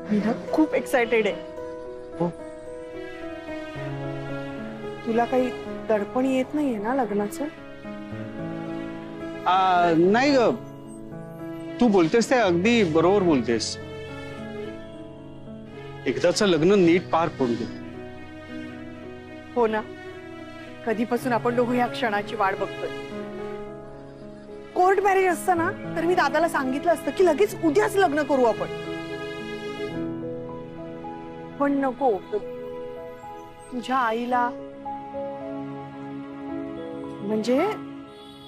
मी ना खूप एक्साइटेड आहे. हो. तुला काही दडपण येत नाहीये ना लग्नाचं? नाही ग, तू बोलतेस ते अगदी बरोबर बोलतेस. एकदाचं लग्न नीट पार पडू दे. हो ना, कधीपासून आपण दोघं या क्षणाची वाट बघतोय. कोर्ट मॅरेज असतं ना तर मी दादाला सांगितलं असतं की लगेच उद्याच लग्न करू आपण, पण नको. तुझ्या आईला म्हणजे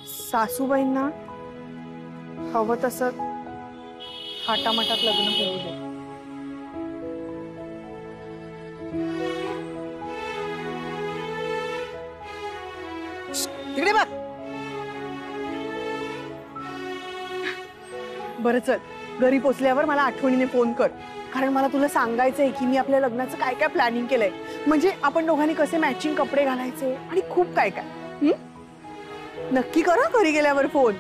सासूबाईंना हवं तसं थाटामाटात लग्न होऊ दे. तिकडे बघ. बरं चल, घरी पोचल्यावर मला आठवणीने फोन कर, कारण मला तुला सांगायचंय की मी आपल्या लग्नाचं काय काय प्लॅनिंग केलंय. म्हणजे आपण दोघांनी कसे मॅचिंग कपडे घालायचे आणि खूप काय काय. नक्की कर घरी गेल्यावर फोन.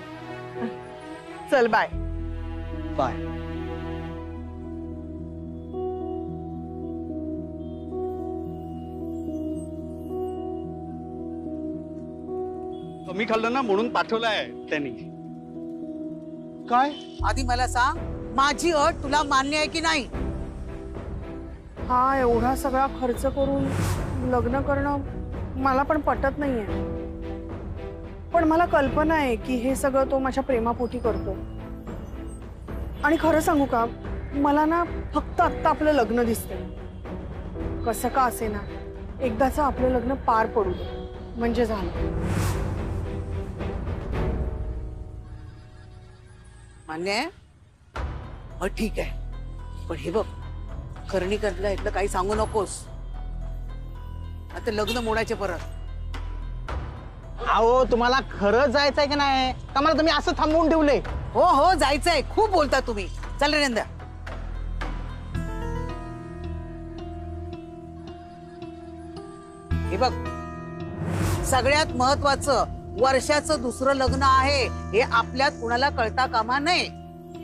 चल बाय. बाय. कमी खाल्लं ना म्हणून पाठवलाय त्यांनी. काय? आधी मला सांग, माझी अट तुला मान्य आहे की नाही? हा एवढा सगळा खर्च करून लग्न करणं मला पण पटत नाहीये, पण मला कल्पना आहे की हे सगळं तो माझ्या प्रेमापोटी करतो. आणि खरं सांगू का, मला ना फक्त आत्ता आपलं लग्न दिसतंय. कसं का असे ना, एकदाच आपलं लग्न पार पडू दे म्हणजे झालं. मान्य आहे? मग ठीक आहे, पण हे बघ, कर्णिकातलं इथलं काही सांगू नकोस. आता लग्न मोडायचे परत. अहो तुम्हाला खरंच जायचंय की नाही का मला तुम्ही असं थांबवून ठेवलंय? हो हो जायचंय, खूप बोलता तुम्ही. चल रे नंदा. हे बघ, सगळ्यात महत्वाचं वर्षाचं दुसरं लग्न आहे हे आपल्यात कुणाला कळता कामा नये.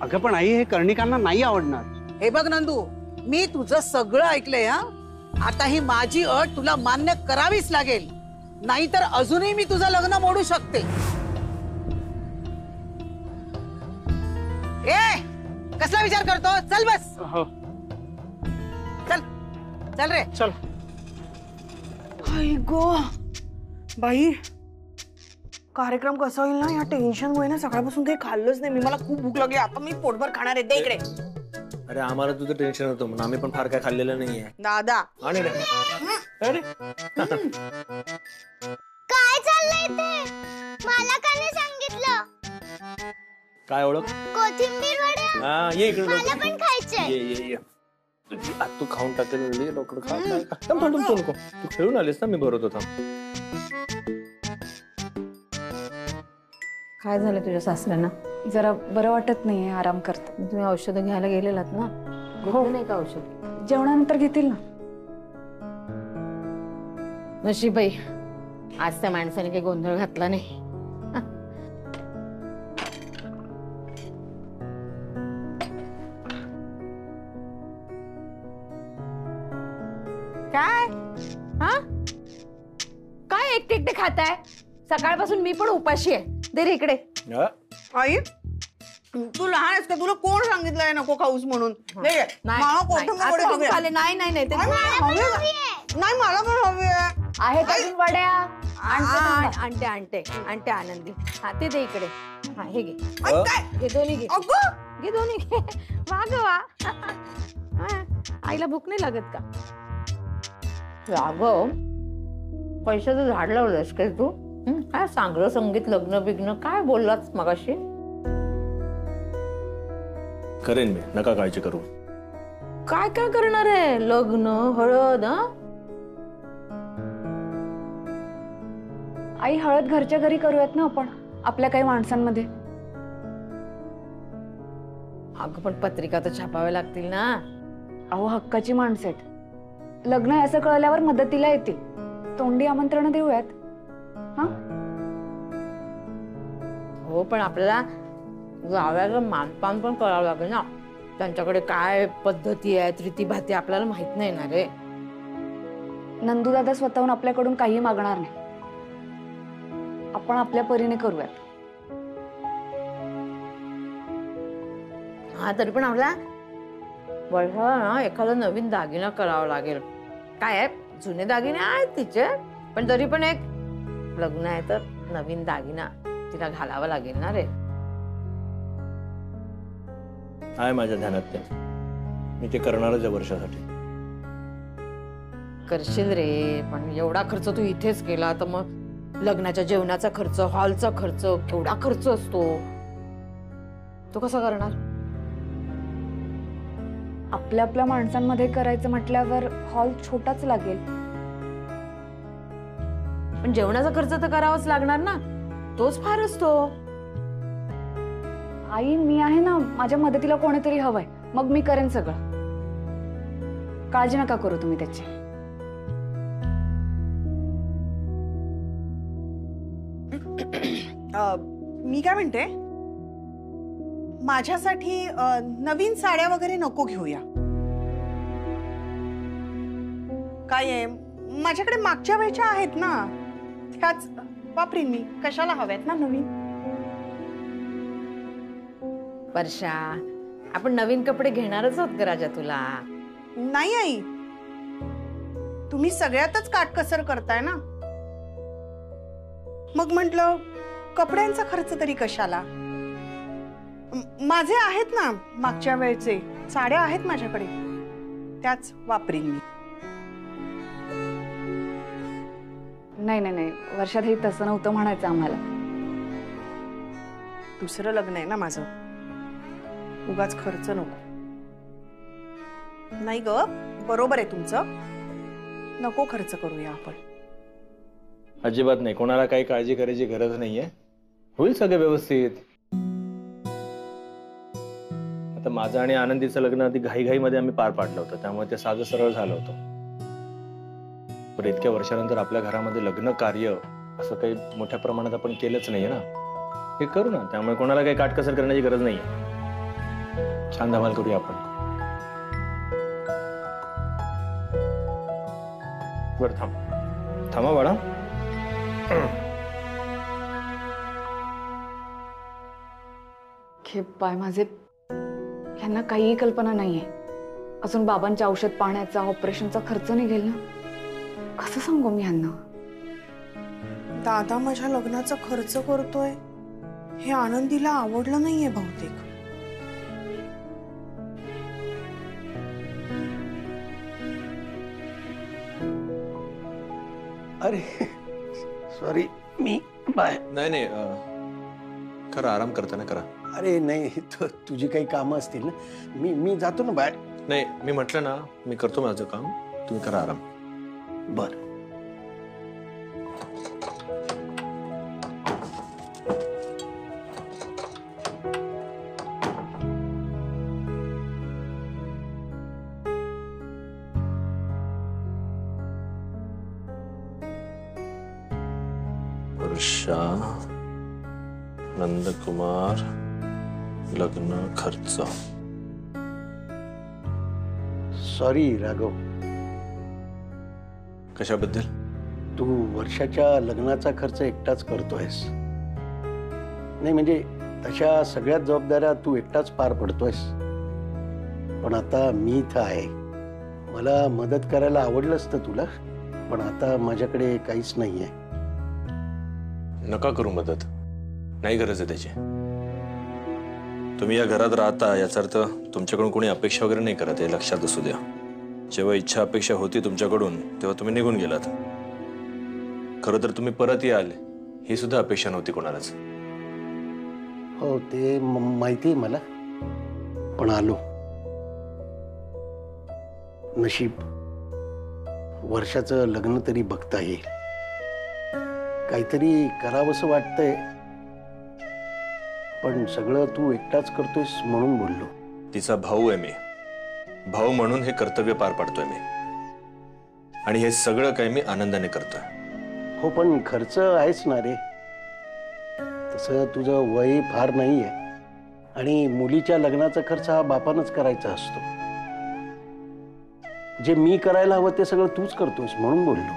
अगं पण आई, हे कर्णिकांना नाही आवडणार. हे बघ नंदू, मी तुझं सगळं ऐकलंय. हा, आता ही माझी अट तुला मान्य करावीच लागेल, नाहीतर अजूनही मी तुझं लग्न मोडू शकते. ए, कसला विचार करतो? चल बस. हो. चल चल रे. चल. आई गो बाई, कार्यक्रम कसा होईल ना या टेन्शन मुळे ना सकाळपासून काही खाल्लंच नाही मी. मला खूप भूक लागली, आता मी पोटभर खाणार आहे. दे इकडे. अरे आम्हाला तुझं टेन्शन होतं म्हणून आम्ही पण फार काय खाल्लेलं नाहीये दादा. आणि अरे काय चाललंय ते? मला का नाही सांगितलं? काय ओळख? कोथिंबीर वडे. हा ये इकडे. मला पण खायचंय. ये तुझी आज तू खाऊन टाकेल लवकर खा. थांब नको, तू खेळून आलीस ना, मी भरवतो. थांब. काय झालं तुझ्या सासऱ्यांना? जरा बरं वाटत नाहीये, आराम करतात. तुम्ही औषधं घ्यायला गेलेलात ना? हो. नाही का औषध? जेवणानंतर घेतील ना. नशीबाई, आज त्या माणसाने काही गोंधळ घातला नाही. काय? हा, काय एकटे एकटे खाताय? सकाळपासून मी पण उपाशी आहे. दे रे इकडे. आई, तू लहान आहेस का? तुला कोण सांगितलंय नको खाऊस म्हणून? नाही नाही नाही मला पण हवी आहे. आहेत अजून वड्या. आणते आणते आणते आनंदी. हा ते दे इकडे. हा हे घे. घे दोन्ही घे. घे दोन्ही घे. वा ग वा. आईला भूक नाही लागत का? अगं, पैशाचं झाड लावलंस काय तू? काय चांगलं संगीत, लग्न बिग्न काय बोललास मगाशी? करेन मी, नका काळजी करू. काय काय करणार आहे? लग्न, हळद? आई, हळद घरच्या घरी करूयात ना आपण, आपल्या काही माणसांमध्ये. अगं पण पत्रिका तर छापाव्या लागतील ना. अहो, हक्काची माणसं आहेत. लग्न आहे असं कळल्यावर मदतीला येतील. तोंडी आमंत्रण देऊयात. हा, हो, पण आपल्याला जावयाचं मानपान पण करावं लागेल ना. त्यांच्याकडे काय पद्धती आहेत, रीतीभाती आपल्याला माहित नाही ना रे. नंदूदादा स्वतःहून आपल्याकडून काही मागणार नाही. आपण आपल्या परीने करूयात. हा तरी पण आपल्या वर्षाला ना एखादा नवीन दागिना करावा लागेल. काय आहे, जुने दागिने आहेत तिचे, पण तरी पण एक लग्न आहे तर नवीन दागिना तिला घालावा लागेल ना रे. आहे माझ्या ध्यानात ते. मी ते करणारच आहे वर्षासाठी. करशील रे, पण एवढा खर्च तू इथेच केला तर मग लग्नाच्या जेवणाचा खर्च, हॉलचा खर्च, केवढा खर्च असतो, तो कसा करणार? आपल्या आपल्या माणसांमध्ये करायचं म्हटल्यावर हॉल छोटाच लागेल. पण जेवणाचा खर्च तर करावाच लागणार ना, तोच फार असतो. आई मी आहे ना, माझ्या मदतीला कोणीतरी हवंय, मग मी करेन सगळं. काळजी नका करू तुम्ही त्याची. मी काय म्हणते, माझ्यासाठी नवीन साड्या वगैरे नको घेऊया. काय आहे, माझ्याकडे मागच्या वेळच्या आहेत ना, त्याच वापरीन मी. कशाला हव्यात ना नवीन. वर्षा, आपण नवीन कपडे घेणारच आहोत का राजा तुला? नाही आई, तुम्ही सगळ्यातच काटकसर करताय ना, मग म्हंटल कपड्यांचा खर्च तरी कशाला. माझे आहेत ना मागच्या वेळचे साड्या आहेत माझ्याकडे, त्याच वापरीन मी. नाही नाही नाही, वर्षात हे तसं नव्हतं म्हणायचं आम्हाला. दुसरं लग्न आहे ना माझं, उगाच खर्च नको. नाही ग, बरोबर आहे तुमचं, नको खर्च करूया आपण. अजिबात नाही, कोणाला काही काळजी करायची गरज नाहीये. होईल सगळं व्यवस्थित. आता माझं आणि आनंदीचं लग्न अगदी घाईघाईमध्ये आम्ही पार पाडलं होतं, त्यामुळे ते साधं सरळ झालं होतं. पण इतक्या वर्षानंतर आपल्या घरामध्ये लग्न कार्य असं काही मोठ्या प्रमाणात आपण केलंच नाहीये ना. हे करू ना, त्यामुळे कोणाला काही काटकसर करण्याची गरज नाहीये. छान धमाल करूया आपण. बरं थांबा बाळा. खेप पाय माझे, यांना काहीही कल्पना नाहीये. अजून बाबांच्या औषध पाण्याचा, ऑपरेशनचा खर्च निघेल ना. कसं सांगू मी यांना? दादा माझ्या लग्नाचा खर्च करतोय हे आनंदीला आवडलं नाहीये बहुतेक. अरे सॉरी, मी बाय. नाही खरं आराम करता ना, करा. अरे नाही, तुझी काही कामं असतील ना, मी जातो ना बाहेर. नाही, मी म्हटलं ना, मी करतो माझं काम, तुम्ही करा आराम. बर. वर्षा, नंदकुमार, लग्न खर्च. सॉरी राघव. कशाबद्दल? तू वर्षाच्या लग्नाचा खर्च एकटाच करतोयस. नाही म्हणजे तशा सगळ्यात जबाबदाऱ्या तू एकटाच पार पडतोयस. पण आता मी इथं आहे. मला मदत करायला आवडलं असतं तुला, पण आता माझ्याकडे काहीच नाहीये. नका करू मदत, नाही गरज आहे त्याची. तुम्ही या घरात राहता याचा अर्थ तुमच्याकडून कोणी अपेक्षा वगैरे नाही करत, हे लक्षात असू द्या. जेव्हा इच्छा अपेक्षा होती तुमच्याकडून तेव्हा तुम्ही निघून गेलात. खरं तर तुम्ही परत याल ही सुद्धा अपेक्षा नव्हती कोणालाच. हो ते माहिती आहे मला, पण आलो. नशीब वर्षाचं लग्न तरी बघता येईल. काहीतरी करावंसं वाटतंय, पण सगळं तू एकटाच करतोयस म्हणून बोललो. तिचा भाऊ आहे मी, भाऊ म्हणून हे कर्तव्य पार पाडतोय मी, आणि हे सगळं काही मी आनंदाने करतोय. हो पण खर्च आहेच ना रे. तसं तुझं वय फार नाहीये, आणि मुलीच्या लग्नाचा खर्च हा बापानच करायचा असतो. जे मी करायला हवं ते सगळं तूच करतोस म्हणून बोललो.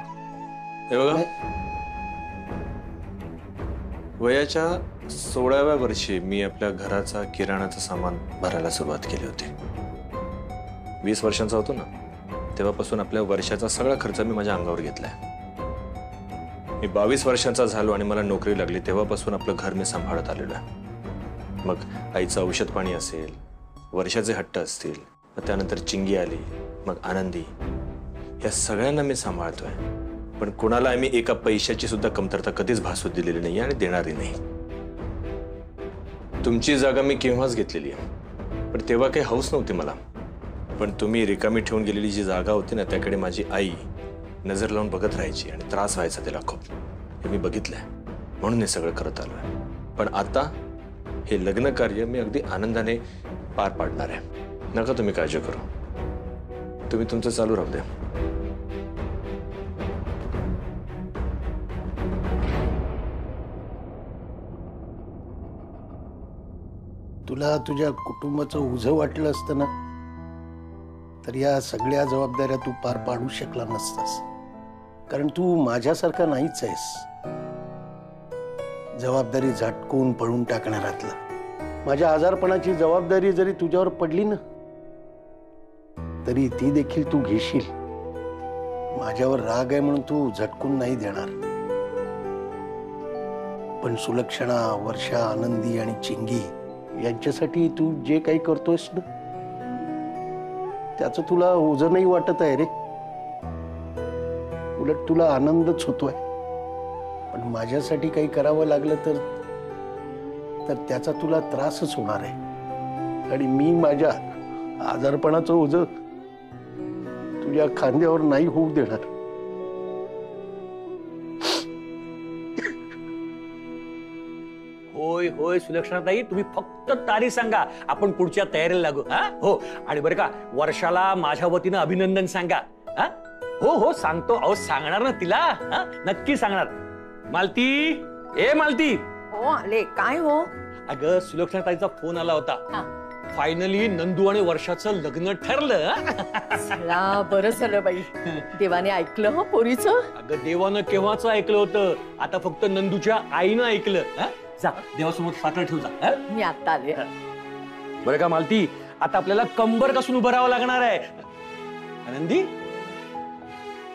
हे बघा, वयाच्या 16व्या वर्षी मी आपल्या घराचा किराणाचं सामान भरायला सुरुवात केली होती. 20 वर्षांचा होतो ना, तेव्हापासून आपल्या वर्षाचा सगळा खर्च मी माझ्या अंगावर घेतलाय. मी 22 वर्षांचा झालो आणि मला नोकरी लागली तेव्हापासून आपलं घर मी सांभाळत आलेलो आहे. मग आईचं औषध पाणी असेल, वर्षाचे हट्ट असतील, मग त्यानंतर चिंगी आली, मग आनंदी, या सगळ्यांना मी सांभाळतोय. पण कोणाला आम्ही एका पैशाची सुद्धा कमतरता कधीच भासू दिलेली नाही आणि देणारही नाही. तुमची जागा मी केव्हाच घेतलेली आहे, पण तेव्हा काही हौस नव्हती मला. पण तुम्ही रिकामी ठेवून गेलेली जी जागा होती ना, त्याकडे माझी आई नजर लावून बघत राहायची आणि त्रास व्हायचा तिला खूप. हे मी बघितलंय, म्हणून हे सगळं करत आलोय. पण आता हे लग्न कार्य मी अगदी आनंदाने पार पाडणार आहे. नका तुम्ही काळजी करू, तुम्ही तुमचं चालू राहू द्या. तुला तुझ्या कुटुंबाचं ओझं वाटलं असतं ना, तर या सगळ्या जबाबदाऱ्या तू पार पाडू शकला नसतास. कारण तू माझ्यासारखा नाहीच आहेस, जबाबदारी झटकून पळून टाकणारातला. माझ्या आजारपणाची जबाबदारी जरी तुझ्यावर पडली ना, तरी ती देखील तू घेशील. माझ्यावर राग आहे म्हणून तू झटकून नाही देणार. पण सुलक्षणा, वर्षा, आनंदी आणि चिंगी यांच्यासाठी तू जे काही करतोयस ना, त्याचं तुला ओझं नाही वाटत आहे रे. उलट तुला आनंदच होतोय. पण माझ्यासाठी काही करावं लागलं तर त्याचा तुला त्रासच होणार आहे. आणि मी माझ्या आजारपणाचं ओझं तुझ्या खांद्यावर नाही होऊ देणार. होय होय सुलक्षणाताई, तुम्ही फक्त तारीख सांगा, आपण पुढच्या तयारीला लागू. हो, आणि बरं का, वर्षाला माझ्या वतीनं अभिनंदन सांगा. हो हो सांगतो. अहो सांगणार ना तिला, नक्की सांगणार. मालती, ए मालती. हो आले. काय हो? अगं सुलक्षणाताईचा फोन आला होता. फायनली नंदू आणि वर्षाचं लग्न ठरलं. बरं झालं बाई, देवाने ऐकलं हो पोरीचं. अगं देवानं केव्हाच ऐकलं होतं, आता फक्त नंदूच्या आईनं ऐकलं. जा देवासमोर साखर ठेव जा. मी आता आले. बरं का मालती, आता आपल्याला कंबर कसून उभं राहावं लागणार आहे. आनंदी,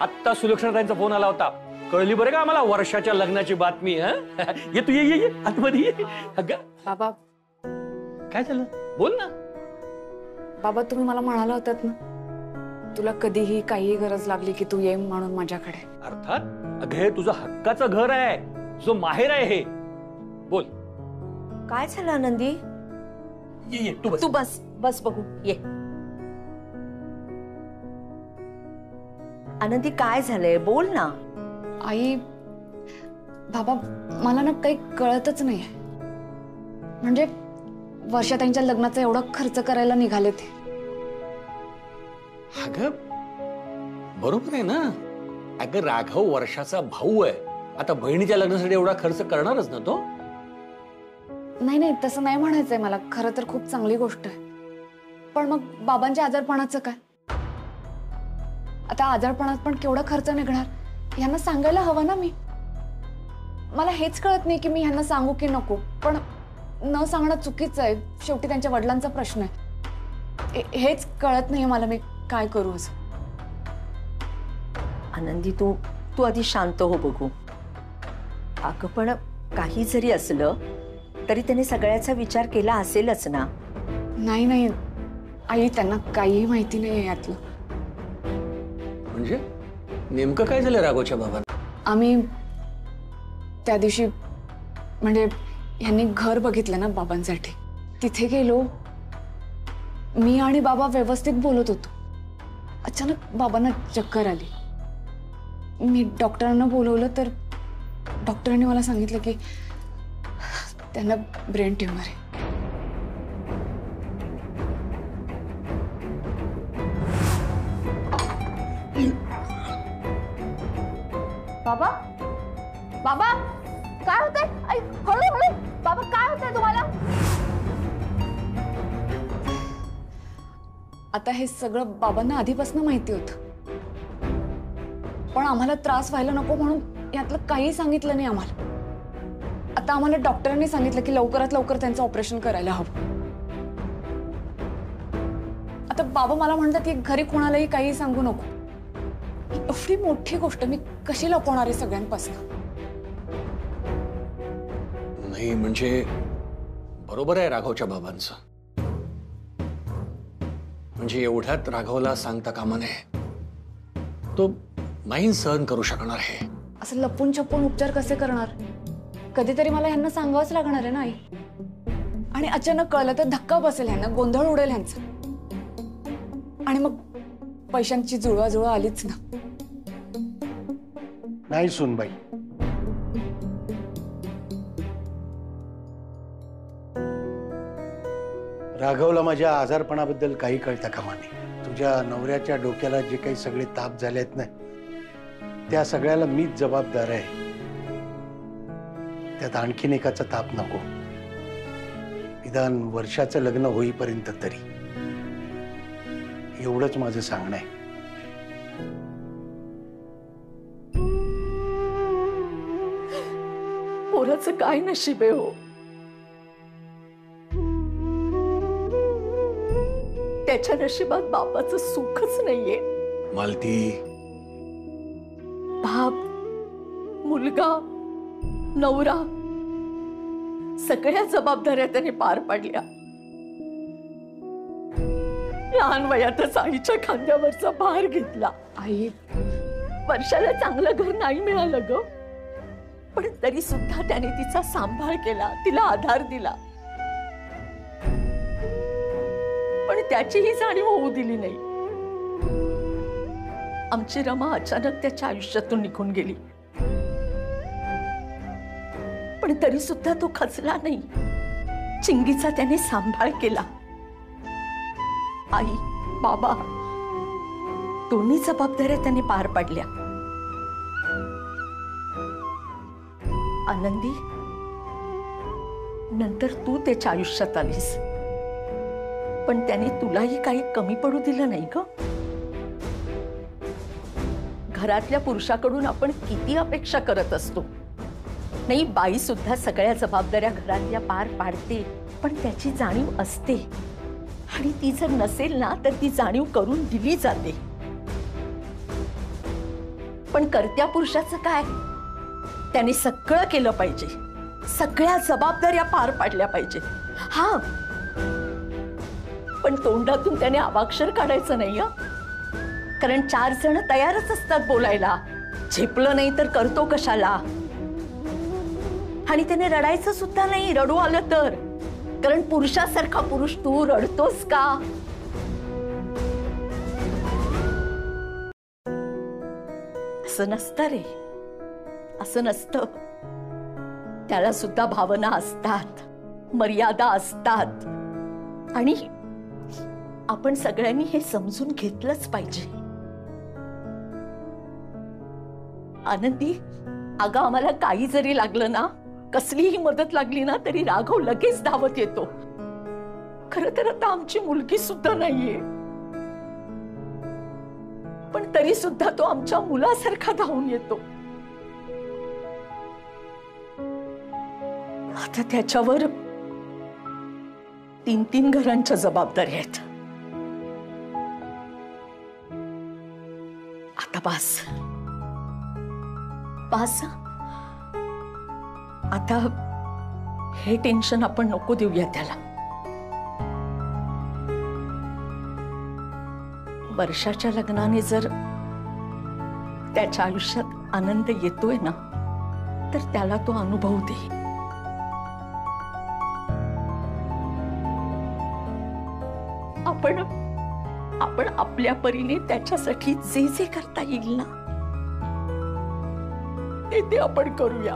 आत्ता सुलक्षणाताईंचा फोन आला होता, कळली बरं का आम्हाला वर्षाच्या लग्नाची बातमी. ये तू, ये आतमध्ये ये. अगं बाबा, काय झालं, बोल ना. बाबा तुम्ही मला म्हणाला होतात ना, तुला कधीही काही गरज लागली की तू ये म्हणून माझ्याकडे. अर्थात. अगं हे तुझं हक्काचं घर आहे, जो माहेर आहे हे. बोल. काय झालं आनंदी? ये तू बस. तू बस बस बघू. ये आनंदी, काय झालंय बोल ना. आई, बाबा मला ना काही कळतच नाहीये. म्हणजे वर्षा त्यांच्या लग्नाचा एवढा खर्च करायला निघाले ते. अगं बरोबर आहे ना. अगं राघव वर्षाचा भाऊ आहे, आता बहिणीच्या लग्नासाठी एवढा खर्च करणारच ना तो. नाही नाही, तसं नाही म्हणायचंय मला. खरं तर खूप चांगली गोष्ट आहे. पण मग बाबांच्या आजारपणाचं काय? आता आजारपणात पण केवढा खर्च निघणार यांना सांगायला हवं ना मी. मला हेच कळत नाही की मी ह्यांना सांगू की नको. पण न सांगणं चुकीचं आहे. शेवटी त्यांच्या वडिलांचा प्रश्न आहे. हेच कळत नाही मला मी काय करू असं. आनंदी, तू आधी शांत हो बघू. अगं पण काही जरी असलं तरी त्याने सगळ्याचा विचार केला असेलच ना. नाही नाही आई, त्यांना काहीही माहिती नाही यातलं. म्हणजे नेमकं काय झालं राघवच्या बाबांना? आम्ही त्या दिवशी म्हणजे ह्यांनी घर बघितलं ना बाबांसाठी, तिथे गेलो. मी आणि बाबा व्यवस्थित बोलत होतो. अचानक बाबांना चक्कर आली. मी डॉक्टरांना बोलवलं तर डॉक्टरांनी मला सांगितलं की त्यांना ब्रेन ट्यूमर आहे. बाबा, बाबा काय होतंय? हळू हळू. बाबा काय होतंय तुम्हाला? आता हे सगळं बाबांना आधीपासून माहिती होतं, पण आम्हाला त्रास व्हायला नको म्हणून यातलं काही सांगितलं नाही आम्हाला. आता आम्हाला डॉक्टरांनी सांगितलं की लवकरात लवकर त्यांचं ऑपरेशन करायला हवं. आता बाबा मला म्हणतात की घरी कोणालाही काही सांगू नको. एवढी मोठी गोष्ट मी कशी लपवणार आहे सगळ्यांपासून? नाही म्हणजे बरोबर आहे राघवच्या बाबांचं. म्हणजे एवढ्यात राघवला सांगता कामा नये. तो नाही सहन करू शकणार आहे. असं लपून छपून उपचार कसे करणार? कधीतरी मला ह्यांना सांगावंच लागणार आहे ना आई. आणि अचानक कळलं तर धक्का बसेल ह्यांना, गोंधळ उडेल ह्यांचं. आणि मग पैशांची जुळवाजुळव आलीच ना. नाही सुनबाई, राघवला माझ्या आजारपणाबद्दल काही कळता कामा नये. तुझ्या नवऱ्याच्या डोक्याला जे काही सगळे ताप झालेत ना, त्या सगळ्याला मीच जबाबदार आहे. त्यात आणखीन एकाचा ताप नको. निदान वर्षाचं लग्न होईपर्यंत तरी. एवढंच माझं सांगणं आहे. पोराचं काय नशीब आहे हो. त्याच्या नशिबात बापाचं सुखच नाहीये. मालती, बाप, मुलगा, नवरा, सगळ्या जबाबदाऱ्या त्याने पार पाडल्या. लहान वयातच आईच्या खांद्यावरचा भार घेतला. आई, वर्षाला चांगलं घर नाही मिळालं ग, पण तरी सुद्धा त्याने तिचा सांभाळ केला, तिला आधार दिला. पण त्याचीही जाणीव होऊ दिली नाही. आमची रमा अचानक त्याच्या आयुष्यातून निघून गेली, पण तरी सुद्धा तो खचला नाही. चिंगीचा त्याने सांभाळ केला. आई, बाबा दोन्ही जबाबदाऱ्या त्याने पार पाडल्या. आनंदी, नंतर तू त्याच्या आयुष्यात आलीस, पण त्याने तुलाही काही कमी पडू दिलं नाही ग. घरातल्या पुरुषाकडून आपण किती अपेक्षा करत असतो. नाही, बाई सुद्धा सगळ्या जबाबदाऱ्या घरातल्या पार पाडते, पण त्याची जाणीव असते. आणि ती जर नसेल ना तर ती जाणीव करून दिली जाते. पण कर्त्या पुरुषाचं काय? त्याने सगळं केलं पाहिजे, सगळ्या जबाबदाऱ्या पार पाडल्या पाहिजे. हा, पण तोंडातून त्याने अवाक्षर काढायचं नाही. कारण 4 जण तयारच असतात बोलायला. झेपलं नाही तर करतो कशाला. आणि त्याने रडायचं सुद्धा नाही, रडू आलं तर. कारण पुरुषासारखा पुरुष तू रडतोस का? असं नसतं रे, असं नसतं. त्याला सुद्धा भावना असतात, मर्यादा असतात. आणि आपण सगळ्यांनी हे समजून घेतलंच पाहिजे. आनंदी, अगं आम्हाला काही जरी लागलं ना, कसलीही मदत लागली ना, तरी राघव लगेच धावत येतो. खरं तर आता आमची मुलगी सुद्धा नाहीये, पण तरी सुद्धा तो आमच्या मुलासारखा धावून येतो. आता त्याच्यावर 3 घरांच्या जबाबदाऱ्या आहेत. आता बास बास. आता हे टेन्शन आपण नको देऊया त्याला. वर्षाच्या लग्नाने जर त्याच्या आयुष्यात आनंद येतोय ना, तर त्याला तो अनुभव दे. आपण आपल्या परीने त्याच्यासाठी जे जे करता येईल ना, ते आपण करूया.